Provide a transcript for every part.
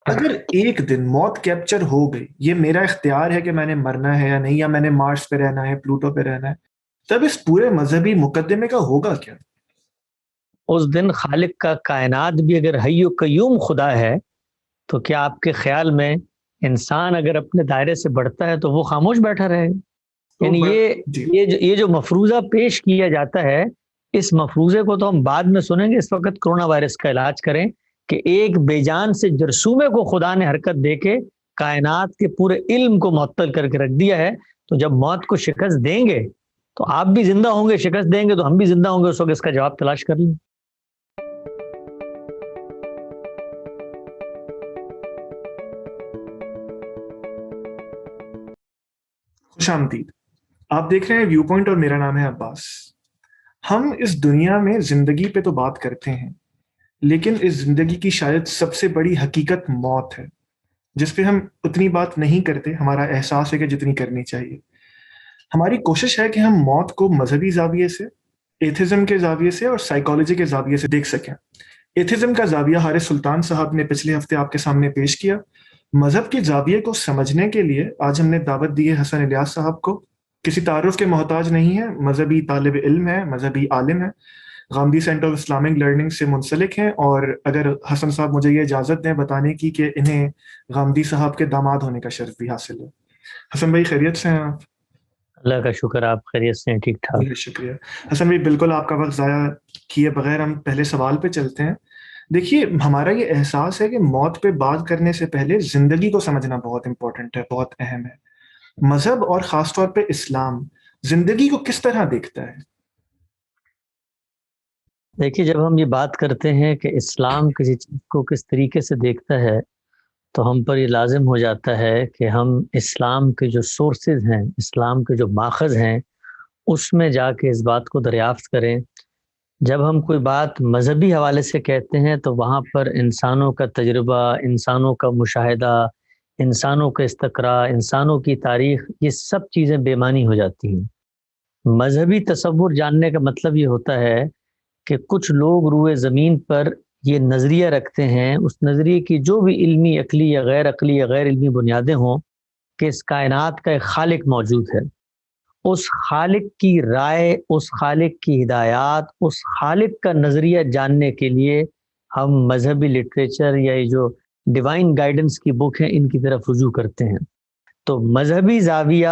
اگر ایک دن موت کیپچر ہو گئی، یہ میرا اختیار ہے کہ میں نے مرنا ہے یا نہیں، یا میں نے مارس پہ رہنا ہے، پلوٹو پہ رہنا ہے، تب اس پورے مذہبی مقدمے کا ہوگا کیا؟ اس دن خالق کا کائنات بھی اگر حی و قیوم خدا ہے تو کیا آپ کے خیال میں انسان اگر اپنے دائرے سے بڑھتا ہے تو وہ خاموش بیٹھا رہے؟ یعنی جی یہ جو مفروضہ پیش کیا جاتا ہے، اس مفروضے کو تو ہم بعد میں سنیں گے، اس وقت کرونا وائرس کا علاج کریں کہ ایک بے جان سے جرثومے کو خدا نے حرکت دے کے کائنات کے پورے علم کو معطل کر کے رکھ دیا ہے، تو جب موت کو شکست دیں گے تو آپ بھی زندہ ہوں گے، شکست دیں گے تو ہم بھی زندہ ہوں گے، اس وقت اس کا جواب تلاش کر لیں۔ خوش آمدید، آپ دیکھ رہے ہیں ویو پوائنٹ اور میرا نام ہے عباس۔ ہم اس دنیا میں زندگی پہ تو بات کرتے ہیں، لیکن اس زندگی کی شاید سب سے بڑی حقیقت موت ہے، جس پہ ہم اتنی بات نہیں کرتے۔ ہمارا احساس ہے کہ جتنی کرنی چاہیے۔ ہماری کوشش ہے کہ ہم موت کو مذہبی زاویے سے، ایتھزم کے زاویے سے اور سائیکالوجی کے زاویے سے دیکھ سکیں۔ ایتھزم کا زاویہ حارث سلطان صاحب نے پچھلے ہفتے آپ کے سامنے پیش کیا۔ مذہب کے زاویے کو سمجھنے کے لیے آج ہم نے دعوت دی ہے حسن الیاس صاحب کو۔ کسی تعارف کے محتاج نہیں ہے، مذہبی طالب علم ہے، مذہبی عالم ہے، Ghamidi centre of Islamic learning سے منسلک ہیں، اور اگر حسن صاحب مجھے یہ اجازت دیں بتانے کی کہ انہیں غامدی صاحب کے داماد ہونے کا شرف بھی حاصل ہے۔ حسن بھائی خیریت سے ہیں آپ؟ اللہ کا شکر، آپ خیریت سے ہیں؟ ٹھیک ٹھاک۔ بہت شکریہ حسن بھائی، بالکل آپ کا وقت ضائع کیے بغیر ہم پہلے سوال پہ چلتے ہیں۔ دیکھیے، ہمارا یہ احساس ہے کہ موت پہ بات کرنے سے پہلے زندگی کو سمجھنا بہت امپورٹنٹ ہے، بہت اہم ہے۔ مذہب اور خاص طور پہ اسلام زندگی کو کس طرح دیکھتا ہے؟ دیکھیے، جب ہم یہ بات کرتے ہیں کہ اسلام کسی چیز کو کس طریقے سے دیکھتا ہے تو ہم پر یہ لازم ہو جاتا ہے کہ ہم اسلام کے جو سورسز ہیں، اسلام کے جو ماخذ ہیں، اس میں جا کے اس بات کو دریافت کریں۔ جب ہم کوئی بات مذہبی حوالے سے کہتے ہیں تو وہاں پر انسانوں کا تجربہ، انسانوں کا مشاہدہ، انسانوں کا استقراء، انسانوں کی تاریخ، یہ سب چیزیں بے معنی ہو جاتی ہیں۔ مذہبی تصور جاننے کا مطلب یہ ہوتا ہے کہ کچھ لوگ روئے زمین پر یہ نظریہ رکھتے ہیں، اس نظریے کی جو بھی علمی، عقلی یا غیر علمی بنیادیں ہوں، کہ اس کائنات کا ایک خالق موجود ہے۔ اس خالق کی رائے، اس خالق کی ہدایات، اس خالق کا نظریہ جاننے کے لیے ہم مذہبی لٹریچر یا یہ جو ڈیوائن گائیڈنس کی بک ہیں، ان کی طرف رجوع کرتے ہیں۔ تو مذہبی زاویہ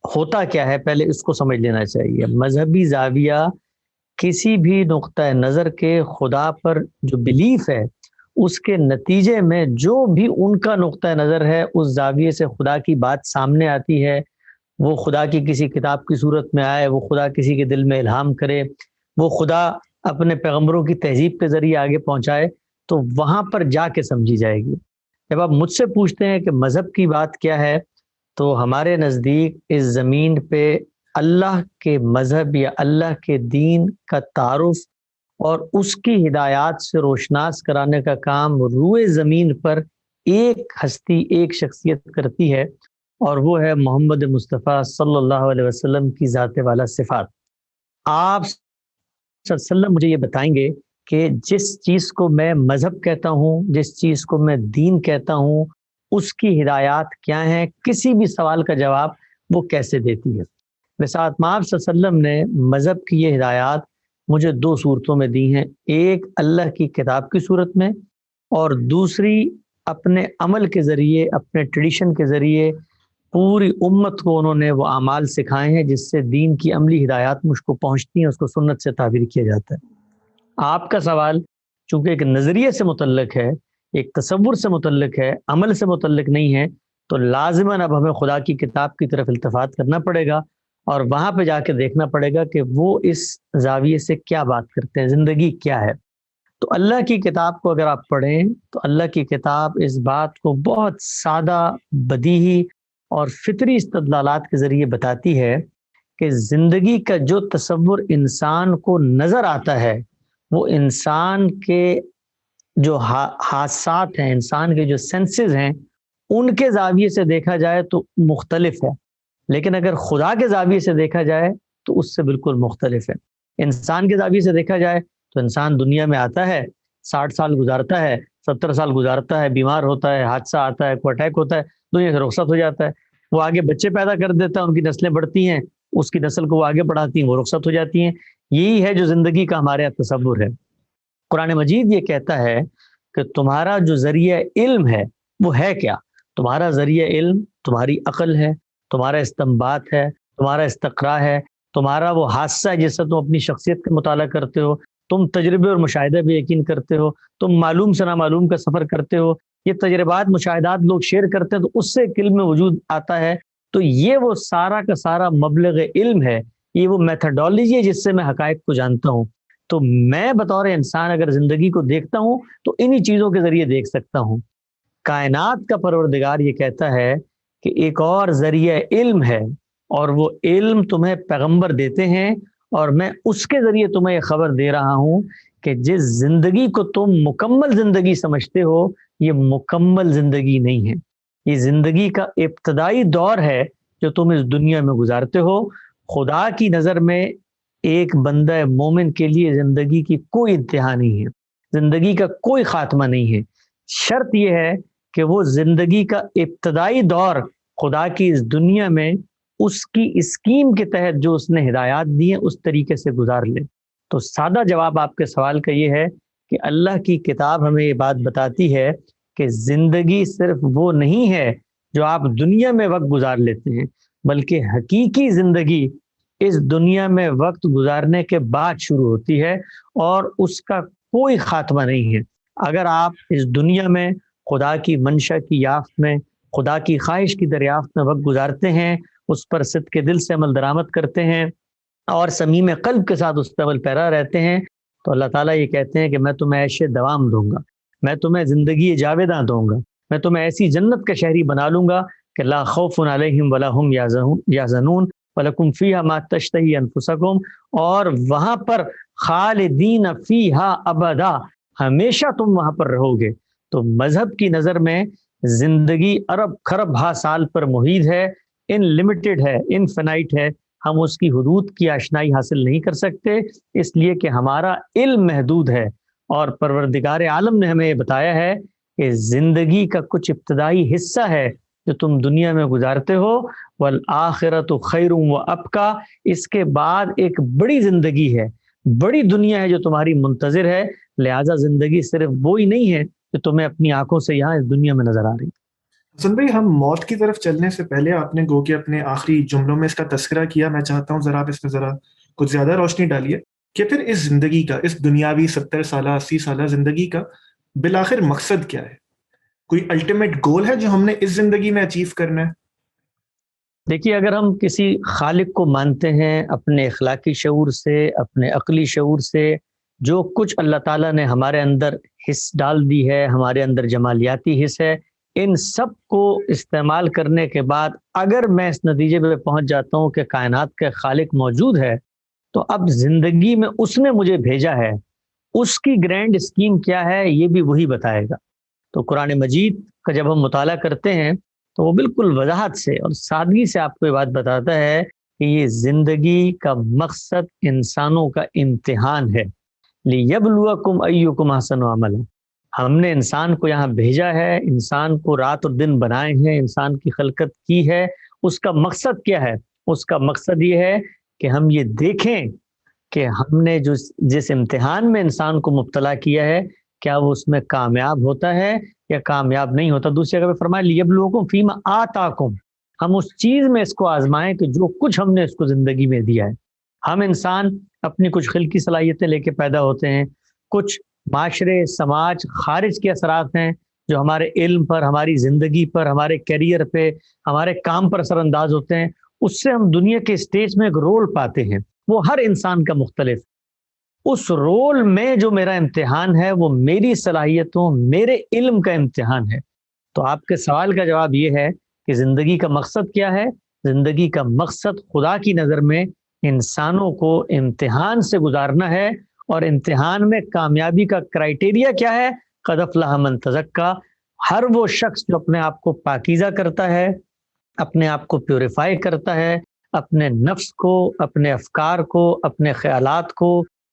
ہوتا کیا ہے، پہلے اس کو سمجھ لینا چاہیے۔ مذہبی زاویہ کسی بھی نقطہ نظر کے خدا پر جو بلیف ہے، اس کے نتیجے میں جو بھی ان کا نقطہ نظر ہے، اس زاویے سے خدا کی بات سامنے آتی ہے، وہ خدا کی کسی کتاب کی صورت میں آئے، وہ خدا کسی کے دل میں الہام کرے، وہ خدا اپنے پیغمبروں کی تہذیب کے ذریعے آگے پہنچائے، تو وہاں پر جا کے سمجھی جائے گی۔ جب آپ مجھ سے پوچھتے ہیں کہ مذہب کی بات کیا ہے، تو ہمارے نزدیک اس زمین پہ اللہ کے مذہب یا اللہ کے دین کا تعارف اور اس کی ہدایات سے روشناس کرانے کا کام روئے زمین پر ایک ہستی، ایک شخصیت کرتی ہے، اور وہ ہے محمد مصطفیٰ صلی اللہ علیہ وسلم کی ذات والا صفات۔ آپ صلی اللہ علیہ وسلم مجھے یہ بتائیں گے کہ جس چیز کو میں مذہب کہتا ہوں، جس چیز کو میں دین کہتا ہوں، اس کی ہدایات کیا ہیں، کسی بھی سوال کا جواب وہ کیسے دیتی ہے۔ وسعت مآب صلی اللہ علیہ وسلم نے مذہب کی یہ ہدایات مجھے دو صورتوں میں دی ہیں، ایک اللہ کی کتاب کی صورت میں، اور دوسری اپنے عمل کے ذریعے، اپنے ٹریڈیشن کے ذریعے پوری امت کو انہوں نے وہ اعمال سکھائے ہیں جس سے دین کی عملی ہدایات مجھ کو پہنچتی ہیں، اس کو سنت سے تعبیر کیا جاتا ہے۔ آپ کا سوال چونکہ ایک نظریے سے متعلق ہے، ایک تصور سے متعلق ہے، عمل سے متعلق نہیں ہے، تو لازماً اب ہمیں خدا کی کتاب کی طرف التفات کرنا پڑے گا، اور وہاں پہ جا کے دیکھنا پڑے گا کہ وہ اس زاویے سے کیا بات کرتے ہیں، زندگی کیا ہے۔ تو اللہ کی کتاب کو اگر آپ پڑھیں تو اللہ کی کتاب اس بات کو بہت سادہ، بدیہی اور فطری استدلالات کے ذریعے بتاتی ہے کہ زندگی کا جو تصور انسان کو نظر آتا ہے، وہ انسان کے جو حاسات ہیں، انسان کے جو سینسز ہیں، ان کے زاویے سے دیکھا جائے تو مختلف ہے، لیکن اگر خدا کے زاویے سے دیکھا جائے تو اس سے بالکل مختلف ہے۔ انسان کے زاویے سے دیکھا جائے تو انسان دنیا میں آتا ہے، 60 سال گزارتا ہے، 70 سال گزارتا ہے، بیمار ہوتا ہے، حادثہ آتا ہے، کوئی اٹیک ہوتا ہے، دنیا سے رخصت ہو جاتا ہے. وہ آگے بچے پیدا کر دیتا ہے، ان کی نسلیں بڑھتی ہیں، اس کی نسل کو وہ آگے بڑھاتی ہیں، وہ رخصت ہو جاتی ہیں. یہی ہے جو زندگی کا ہمارے یہاں تصور ہے. قرآن مجید یہ کہتا ہے کہ تمہارا جو ذریعہ علم ہے وہ ہے کیا؟ تمہارا ذریعہ علم تمہاری عقل ہے، تمہارا استنباط ہے، تمہارا استقراء ہے، تمہارا وہ حادثہ ہے جس سے تم اپنی شخصیت کا مطالعہ کرتے ہو، تم تجربے اور مشاہدہ بھی یقین کرتے ہو، تم معلوم سے نامعلوم کا سفر کرتے ہو، یہ تجربات مشاہدات لوگ شیئر کرتے ہیں تو اس سے ایک علم میں وجود آتا ہے. تو یہ وہ سارا کا سارا مبلغ علم ہے، یہ وہ میتھڈالوجی ہے جس سے میں حقائق کو جانتا ہوں. تو میں بطور انسان اگر زندگی کو دیکھتا ہوں تو انہی چیزوں کے ذریعے دیکھ سکتا ہوں. کائنات کا پروردگار یہ کہتا ہے کہ ایک اور ذریعہ علم ہے، اور وہ علم تمہیں پیغمبر دیتے ہیں، اور میں اس کے ذریعے تمہیں یہ خبر دے رہا ہوں کہ جس زندگی کو تم مکمل زندگی سمجھتے ہو یہ مکمل زندگی نہیں ہے. یہ زندگی کا ابتدائی دور ہے جو تم اس دنیا میں گزارتے ہو. خدا کی نظر میں ایک بندہ مومن کے لیے زندگی کی کوئی انتہا نہیں ہے، زندگی کا کوئی خاتمہ نہیں ہے. شرط یہ ہے کہ وہ زندگی کا ابتدائی دور خدا کی اس دنیا میں اس کی اسکیم کے تحت جو اس نے ہدایات دی ہیں اس طریقے سے گزار لے. تو سادہ جواب آپ کے سوال کا یہ ہے کہ اللہ کی کتاب ہمیں یہ بات بتاتی ہے کہ زندگی صرف وہ نہیں ہے جو آپ دنیا میں وقت گزار لیتے ہیں، بلکہ حقیقی زندگی اس دنیا میں وقت گزارنے کے بعد شروع ہوتی ہے اور اس کا کوئی خاتمہ نہیں ہے. اگر آپ اس دنیا میں خدا کی منشا کی یافت میں، خدا کی خواہش کی دریافت میں وقت گزارتے ہیں، اس پر صدق کے دل سے عمل درآمد کرتے ہیں اور صمیم قلب کے ساتھ اس پر عمل پیرا رہتے ہیں، تو اللہ تعالیٰ یہ کہتے ہیں کہ میں تمہیں عیش دوام دوں گا، میں تمہیں زندگی جاویداں دوں گا، میں تمہیں ایسی جنت کا شہری بنا لوں گا کہ لا خوف علیہم ولا هم یحزنون وَلَكُمْ فِيهَا مَا تَشْتَهِي أَنفُسَكُمْ، اور وہاں پر خالدین فیہا ابدا، ہمیشہ تم وہاں پر رہو گے. تو مذہب کی نظر میں زندگی ارب خرب ہا سال پر محیط ہے، ان لمیٹڈ ہے، انفینائٹ ہے. ہم اس کی حدود کی آشنائی حاصل نہیں کر سکتے، اس لیے کہ ہمارا علم محدود ہے. اور پروردگار عالم نے ہمیں یہ بتایا ہے کہ زندگی کا کچھ ابتدائی حصہ ہے جو تم دنیا میں گزارتے ہو، والآخرۃ خیر وابقیٰ، اس کے بعد ایک بڑی زندگی ہے، بڑی دنیا ہے جو تمہاری منتظر ہے. لہذا زندگی صرف وہی نہیں ہے جو تمہیں اپنی آنکھوں سے یہاں اس دنیا میں نظر آ رہی. حسن بھائی، ہم موت کی طرف چلنے سے پہلے آپ نے گو کہ اپنے آخری جملوں میں اس کا تذکرہ کیا، میں چاہتا ہوں ذرا آپ اس میں ذرا کچھ زیادہ روشنی ڈالیے کہ پھر اس زندگی کا، اس دنیاوی 70 سالہ 80 سالہ زندگی کا بالآخر مقصد کیا ہے؟ کوئی الٹیمیٹ گول ہے جو ہم نے اس زندگی میں اچیو کرنا ہے؟ دیکھیے، اگر ہم کسی خالق کو مانتے ہیں اپنے اخلاقی شعور سے، اپنے عقلی شعور سے، جو کچھ اللہ تعالیٰ نے ہمارے اندر حص ڈال دی ہے، ہمارے اندر جمالیاتی حص ہے، ان سب کو استعمال کرنے کے بعد اگر میں اس نتیجے پہ پہنچ جاتا ہوں کہ کائنات کا خالق موجود ہے، تو اب زندگی میں اس نے مجھے بھیجا ہے، اس کی گرینڈ اسکیم کیا ہے یہ بھی وہی بتائے گا. تو قرآن مجید کا جب ہم مطالعہ کرتے ہیں تو وہ بالکل وضاحت سے اور سادگی سے آپ کو یہ بات بتاتا ہے کہ یہ زندگی کا مقصد انسانوں کا امتحان ہے. لِيَبْلُوَكُمْ أَيُّكُمْ أَحْسَنُ عَمَلًا، ہم نے انسان کو یہاں بھیجا ہے، انسان کو رات اور دن بنائے ہیں، انسان کی خلقت کی ہے. اس کا مقصد کیا ہے؟ اس کا مقصد یہ ہے کہ ہم یہ دیکھیں کہ ہم نے جس امتحان میں انسان کو مبتلا کیا ہے کیا وہ اس میں کامیاب ہوتا ہے یا کامیاب نہیں ہوتا. دوسری جگہ پہ فرمایا لِيَبْلُوَكُمْ فِيمَا آتَاكُمْ، ہم اس چیز میں اس کو آزمائیں کہ جو کچھ ہم نے اس کو زندگی میں دیا ہے. ہم انسان اپنی کچھ خلقی صلاحیتیں لے کے پیدا ہوتے ہیں، کچھ معاشرے سماج خارج کے اثرات ہیں جو ہمارے علم پر، ہماری زندگی پر، ہمارے کیریئر پہ، ہمارے کام پر اثر انداز ہوتے ہیں. اس سے ہم دنیا کے اسٹیج میں ایک رول پاتے ہیں، وہ ہر انسان کا مختلف. اس رول میں جو میرا امتحان ہے وہ میری صلاحیتوں، میرے علم کا امتحان ہے. تو آپ کے سوال کا جواب یہ ہے کہ زندگی کا مقصد کیا ہے؟ زندگی کا مقصد خدا کی نظر میں انسانوں کو امتحان سے گزارنا ہے، اور امتحان میں کامیابی کا کرائٹیریا کیا ہے؟ قد افلح من تزکا، ہر وہ شخص جو اپنے آپ کو پاکیزہ کرتا ہے، اپنے آپ کو پیوریفائی کرتا ہے، اپنے نفس کو، اپنے افکار کو، اپنے خیالات کو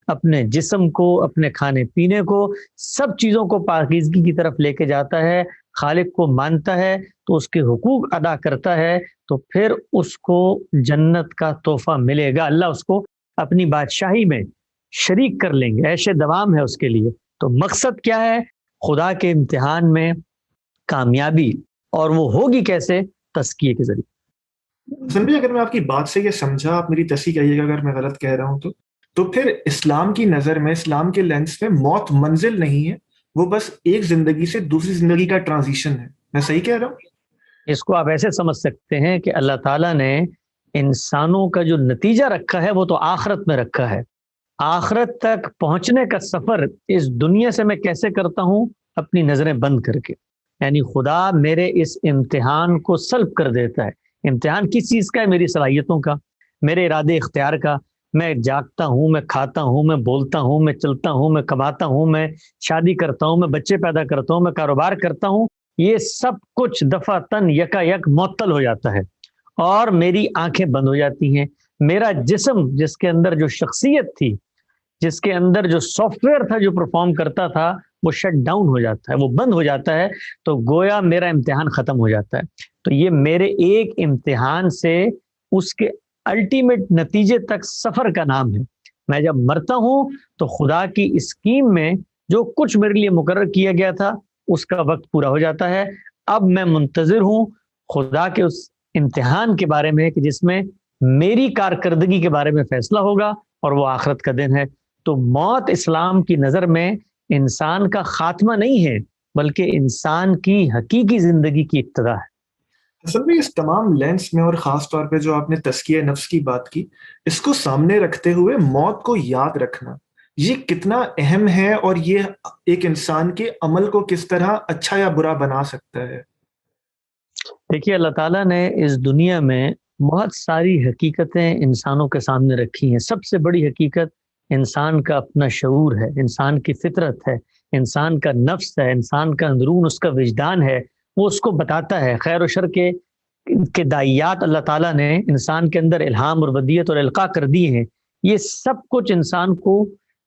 اپنے جسم کو، اپنے کھانے پینے کو، سب چیزوں کو پاکیزگی کی طرف لے کے جاتا ہے، خالق کو مانتا ہے تو اس کے حقوق ادا کرتا ہے، تو پھر اس کو جنت کا تحفہ ملے گا، اللہ اس کو اپنی بادشاہی میں شریک کر لیں گے، عیش دوام ہے اس کے لیے۔ تو مقصد کیا ہے؟ خدا کے امتحان میں کامیابی، اور وہ ہوگی کیسے؟ تزکیے کے ذریعے۔ حسن بھائی، اگر میں آپ کی بات سے یہ سمجھا، آپ میری تصحیح کہیے گا اگر میں غلط کہہ رہا ہوں تو پھر اسلام کی نظر میں، اسلام کے لینس میں موت منزل نہیں ہے، وہ بس ایک زندگی سے دوسری زندگی کا ٹرانزیشن ہے۔ میں صحیح کہہ رہا ہوں؟ اس کو آپ ایسے سمجھ سکتے ہیں کہ اللہ تعالیٰ نے انسانوں کا جو نتیجہ رکھا ہے وہ تو آخرت میں رکھا ہے۔ آخرت تک پہنچنے کا سفر اس دنیا سے میں کیسے کرتا ہوں؟ اپنی نظریں بند کر کے، یعنی خدا میرے اس امتحان کو سلب کر دیتا ہے۔ امتحان کس چیز کا ہے؟ میری صلاحیتوں کا، میرے ارادے اختیار کا۔ میں جاگتا ہوں، میں کھاتا ہوں، میں بولتا ہوں، میں چلتا ہوں، میں کماتا ہوں، میں شادی کرتا ہوں، میں بچے پیدا کرتا ہوں، میں کاروبار کرتا ہوں، یہ سب کچھ دفعتاً یکا یک معطل ہو جاتا ہے اور میری آنکھیں بند ہو جاتی ہیں۔ میرا جسم، جس کے اندر جو شخصیت تھی، جس کے اندر جو سافٹ ویئر تھا جو پرفارم کرتا تھا، وہ شٹ ڈاؤن ہو جاتا ہے، وہ بند ہو جاتا ہے، تو گویا میرا امتحان ختم ہو جاتا ہے۔ تو یہ میرے ایک امتحان سے اس کے الٹیمیٹ نتیجے تک سفر کا نام ہے۔ میں جب مرتا ہوں تو خدا کی اسکیم میں جو کچھ میرے لیے مقرر کیا گیا تھا اس کا وقت پورا ہو جاتا ہے۔ اب میں منتظر ہوں خدا کے اس امتحان کے بارے میں کہ جس میں میری کارکردگی کے بارے میں فیصلہ ہوگا، اور وہ آخرت کا دن ہے۔ تو موت اسلام کی نظر میں انسان کا خاتمہ نہیں ہے، بلکہ انسان کی حقیقی زندگی کی ابتدا ہے۔ اصل میں اس تمام لینس میں، اور خاص طور پہ جو آپ نے تزکیہ نفس کی بات کی، اس کو سامنے رکھتے ہوئے موت کو یاد رکھنا یہ کتنا اہم ہے، اور یہ ایک انسان کے عمل کو کس طرح اچھا یا برا بنا سکتا ہے۔ دیکھیے، اللہ تعالیٰ نے اس دنیا میں بہت ساری حقیقتیں انسانوں کے سامنے رکھی ہیں۔ سب سے بڑی حقیقت انسان کا اپنا شعور ہے، انسان کی فطرت ہے، انسان کا نفس ہے، انسان کا اندرون، اس کا وجدان ہے، وہ اس کو بتاتا ہے۔ خیر و شر کے دائیات اللہ تعالیٰ نے انسان کے اندر الہام اور ودیت اور القاء کر دی ہیں۔ یہ سب کچھ انسان کو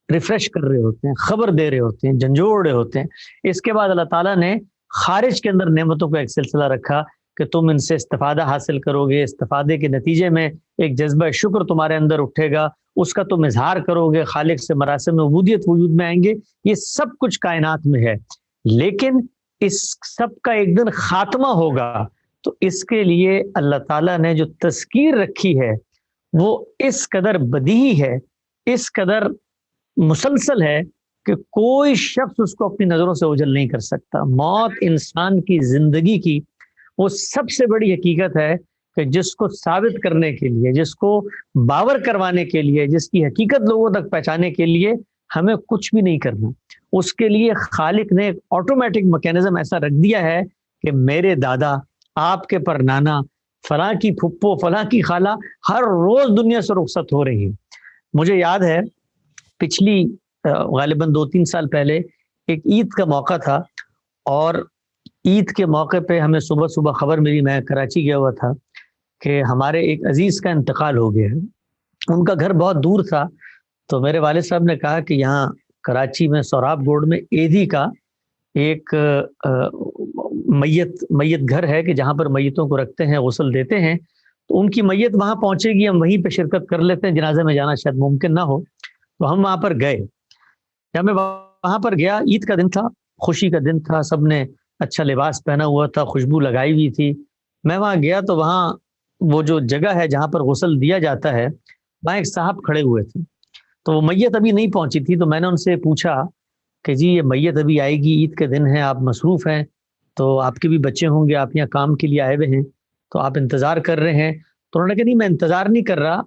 ریفریش کر رہے ہوتے ہیں، خبر دے رہے ہوتے ہیں، جھنجھوڑ رہے ہوتے ہیں۔ اس کے بعد اللہ تعالیٰ نے خارج کے اندر نعمتوں کا ایک سلسلہ رکھا کہ تم ان سے استفادہ حاصل کرو گے، استفادے کے نتیجے میں ایک جذبہ شکر تمہارے اندر اٹھے گا، اس کا تم اظہار کرو گے، خالق سے مراسم عبودیت وجود میں آئیں گے۔ یہ سب کچھ کائنات میں ہے، لیکن اس سب کا ایک دن خاتمہ ہوگا۔ تو اس کے لیے اللہ تعالیٰ نے جو تذکیر رکھی ہے وہ اس قدر بدیہی ہے، اس قدر مسلسل ہے کہ کوئی شخص اس کو اپنی نظروں سے اوجھل نہیں کر سکتا۔ موت انسان کی زندگی کی وہ سب سے بڑی حقیقت ہے کہ جس کو ثابت کرنے کے لیے، جس کو باور کروانے کے لیے، جس کی حقیقت لوگوں تک پہنچانے کے لیے ہمیں کچھ بھی نہیں کرنا۔ اس کے لیے خالق نے ایک آٹومیٹک میکینزم ایسا رکھ دیا ہے کہ میرے دادا، آپ کے پرنانا، فلاں کی پھپھو، فلاں کی خالہ ہر روز دنیا سے رخصت ہو رہی ہیں۔ مجھے یاد ہے پچھلی غالباً 2-3 سال پہلے ایک عید کا موقع تھا، اور عید کے موقع پہ ہمیں صبح صبح خبر ملی، میں کراچی گیا ہوا تھا، کہ ہمارے ایک عزیز کا انتقال ہو گیا ہے۔ ان کا گھر بہت دور تھا، تو میرے والد صاحب نے کہا کہ یہاں کراچی میں سوراب گوڑ میں ایدھی کا ایک میت گھر ہے کہ جہاں پر میتوں کو رکھتے ہیں، غسل دیتے ہیں، تو ان کی میت وہاں پہنچے گی، ہم وہیں پہ شرکت کر لیتے ہیں، جنازے میں جانا شاید ممکن نہ ہو۔ تو ہم وہاں پر گئے۔ جب میں وہاں پر گیا، عید کا دن تھا، خوشی کا دن تھا، سب نے اچھا لباس پہنا ہوا تھا، خوشبو لگائی ہوئی تھی۔ میں وہاں گیا تو وہاں وہ جو جگہ ہے جہاں پر غسل دیا جاتا ہے، وہاں ایک صاحب کھڑے ہوئے تھے، تو وہ میت ابھی نہیں پہنچی تھی۔ تو میں نے ان سے پوچھا کہ جی یہ میت ابھی آئے گی، عید کے دن ہے، آپ مصروف ہیں، تو آپ کے بھی بچے ہوں گے، آپ یہاں کام کے لیے آئے ہوئے ہیں، تو آپ انتظار کر رہے ہیں؟ تو انہوں نے کہا نہیں، میں انتظار نہیں کر رہا،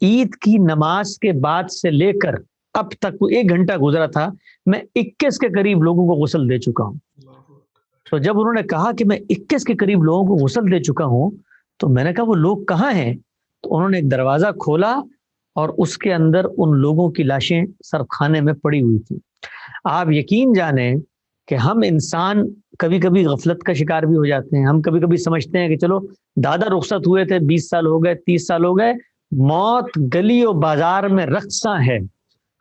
عید کی نماز کے بعد سے لے کر اب تک 1 گھنٹہ گزرا تھا، میں 21 کے قریب لوگوں کو غسل دے چکا ہوں۔ تو جب انہوں نے کہا کہ میں 21 کے قریب لوگوں کو غسل دے چکا ہوں، تو میں نے کہا وہ لوگ کہاں ہیں؟ تو انہوں نے ایک دروازہ کھولا اور اس کے اندر ان لوگوں کی لاشیں سرخ خانے میں پڑی ہوئی تھی۔ آپ یقین جانیں کہ ہم انسان کبھی کبھی غفلت کا شکار بھی ہو جاتے ہیں۔ ہم کبھی کبھی سمجھتے ہیں کہ چلو دادا رخصت ہوئے تھے، 20 سال ہو گئے، 30 سال ہو گئے، موت گلی و بازار میں رقصاں ہے۔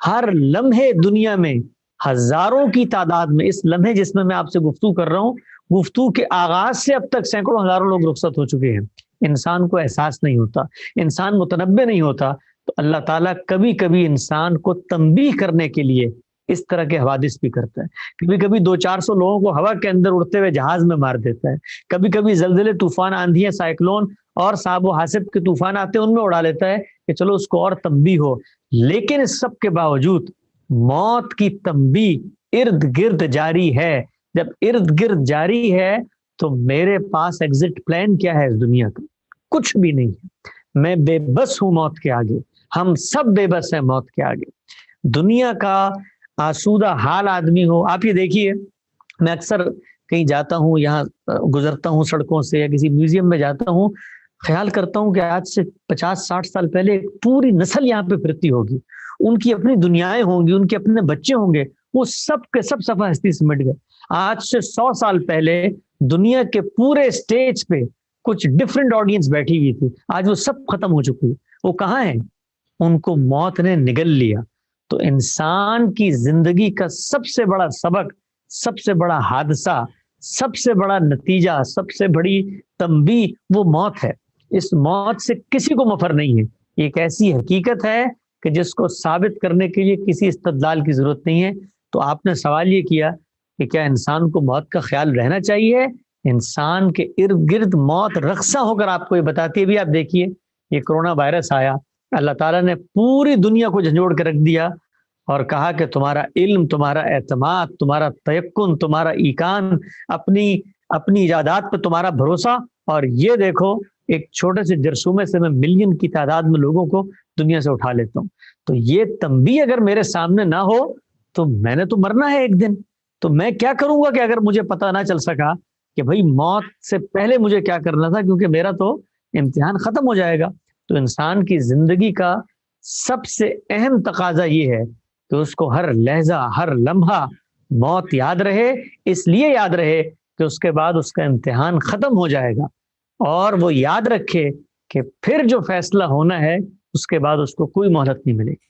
ہر لمحے دنیا میں ہزاروں کی تعداد میں، اس لمحے جس میں آپ سے گفتگو کر رہا ہوں، گفتگو کے آغاز سے اب تک سینکڑوں ہزاروں لوگ رخصت ہو چکے ہیں. انسان کو احساس نہیں ہوتا، انسان متنبع نہیں ہوتا. تو اللہ تعالیٰ کبھی کبھی انسان کو تنبیہ کرنے کے لیے اس طرح کے حوادث بھی کرتا ہے. کبھی کبھی 200-400 لوگوں کو ہوا کے اندر اڑتے ہوئے جہاز میں مار دیتا ہے. کبھی کبھی زلزلے، طوفان، آندھیاں، سائیکلون اور صاب و حاسب کے طوفان آتے ہیں، ان میں اڑا لیتا ہے کہ چلو اس کو اور تنبیہ ہو. لیکن اس سب کے باوجود موت کی تنبیہ ارد گرد جاری ہے. جب ارد گرد جاری ہے تو میرے پاس ایگزٹ پلان کیا ہے اس دنیا کا؟ کچھ بھی نہیں ہے. میں بے بس ہوں موت کے آگے. ہم سب بے بس ہیں موت کے آگے. دنیا کا آسودہ حال آدمی ہو. آپ یہ دیکھیے، میں اکثر کہیں جاتا ہوں، یہاں گزرتا ہوں سڑکوں سے یا کسی میوزیم میں جاتا ہوں، خیال کرتا ہوں کہ آج سے 50-60 سال پہلے ایک پوری نسل یہاں پہ پھرتی ہوگی، ان کی اپنی دنیائیں ہوں گی، ان کے اپنے بچے ہوں گے، وہ سب کے سب صفحہ ہستی سے مٹ گئے. آج سے 100 سال پہلے دنیا کے پورے اسٹیج پہ کچھ ڈفرینٹ آڈینس بیٹھی ہوئی تھی، آج وہ سب ختم ہو چکی. وہ کہاں ہیں؟ ان کو موت نے نگل لیا. تو انسان کی زندگی کا سب سے بڑا سبق، سب سے بڑا حادثہ، سب سے بڑا نتیجہ، سب سے بڑی تنبیہ وہ موت ہے. اس موت سے کسی کو مفر نہیں ہے. یہ ایک ایسی حقیقت ہے کہ جس کو ثابت کرنے کے لیے کسی استدلال کی ضرورت نہیں ہے. تو آپ نے سوال یہ کیا کہ کیا انسان کو موت کا خیال رہنا چاہیے؟ انسان کے ارد گرد موت رقصہ ہو کر آپ کو یہ بتاتی ہے. بھی آپ دیکھیے، یہ کرونا وائرس آیا، اللہ تعالیٰ نے پوری دنیا کو جھنجھوڑ کے رکھ دیا اور کہا کہ تمہارا علم، تمہارا اعتماد، تمہارا تیقن، تمہارا ایقان، اپنی ایجادات پہ تمہارا بھروسہ، اور یہ دیکھو ایک چھوٹے سے جرثومے سے میں ملین کی تعداد میں لوگوں کو دنیا سے اٹھا لیتا ہوں. تو یہ تنبیہ اگر میرے سامنے نہ ہو تو میں نے تو مرنا ہے ایک دن. تو میں کیا کروں گا کہ اگر مجھے پتہ نہ چل سکا کہ بھئی موت سے پہلے مجھے کیا کرنا تھا، کیونکہ میرا تو امتحان ختم ہو جائے گا. تو انسان کی زندگی کا سب سے اہم تقاضا یہ ہے کہ اس کو ہر لحظہ، ہر لمحہ موت یاد رہے. اس لیے یاد رہے کہ اس کے بعد اس کا امتحان ختم ہو جائے گا، اور وہ یاد رکھے کہ پھر جو فیصلہ ہونا ہے اس کے بعد اس کو کوئی مہلت نہیں ملے گی.